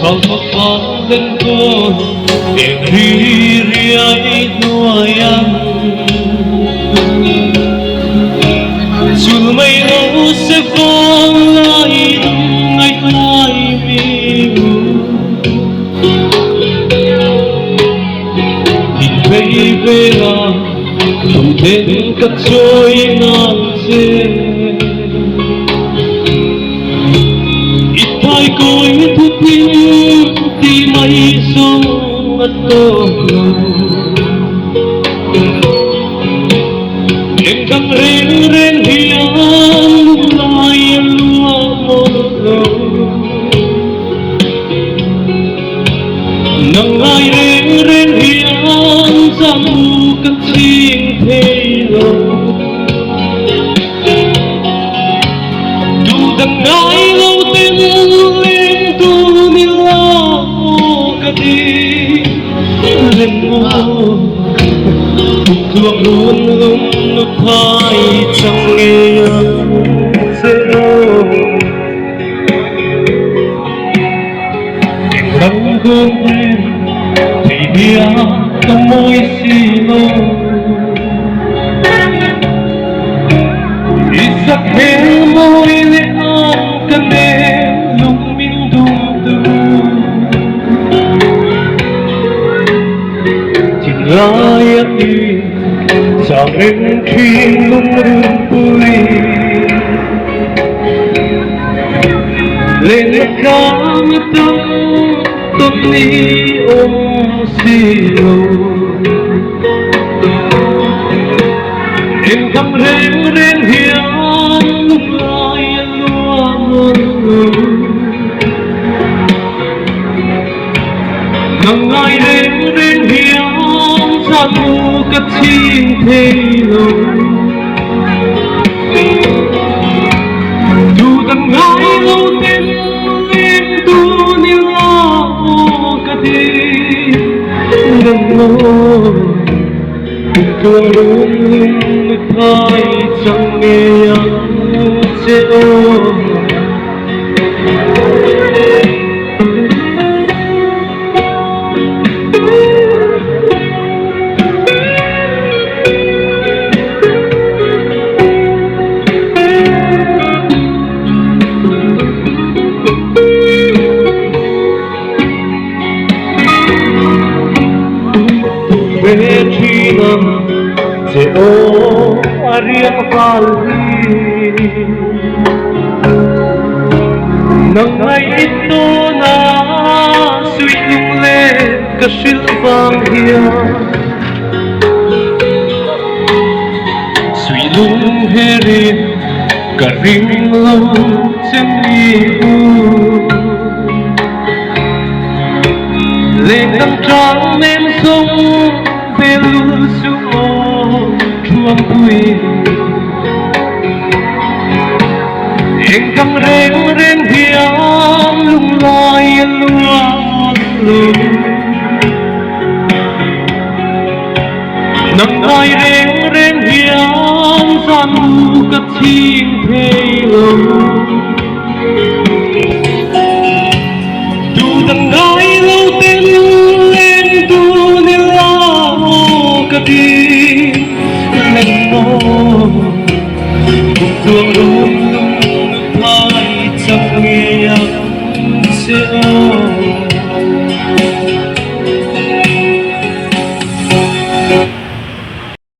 Trong phật lên cô để ri ri ai nuôi anh dù mây đâu sẽ vang lại ngày mai mình nhìn về về là không tên cất trôi ngàn dê hai cõi thu phim thì mây sông ngất tô đêm trăng rên rên hiền lại lúa một nắng ai rên rên hiền giang u cất chinh thế lâu dù đằng ai lâu tên lên ngô thương luôn luôn nước hai chẳng nghe dễ đắng gương lên thì bia trong môi xì lô ít sắc thế môi lên ăn cơn đêm lúc mình đung đưa Raya đi chẳng em khi lung rung vui lên mặt cam tâm ni ôm xì lô em thăm rên rên hiền lung lại lúa mơ nắng ai rên rên hiền giang u cất chinh thế lâu dù đằng ai lâu tên lên tu niu la ô cất đi đừng ngô thương đúng lúc thay chẳng nghe ăn chế ô về chi năm sẽ ô riêng vali nắng ngày ít tô na suy lung lên cả sil vang hiền suy lung heri cả ring lâu chân đi u lên năm trăng em sông pelo suo chuông quy em căng rên rên hiền lung lai lúa lung nắng ai rên rên hiền gian u cất chinh thế lâu dù đằng ai lâu tên đi lên ngô cùng thương đúng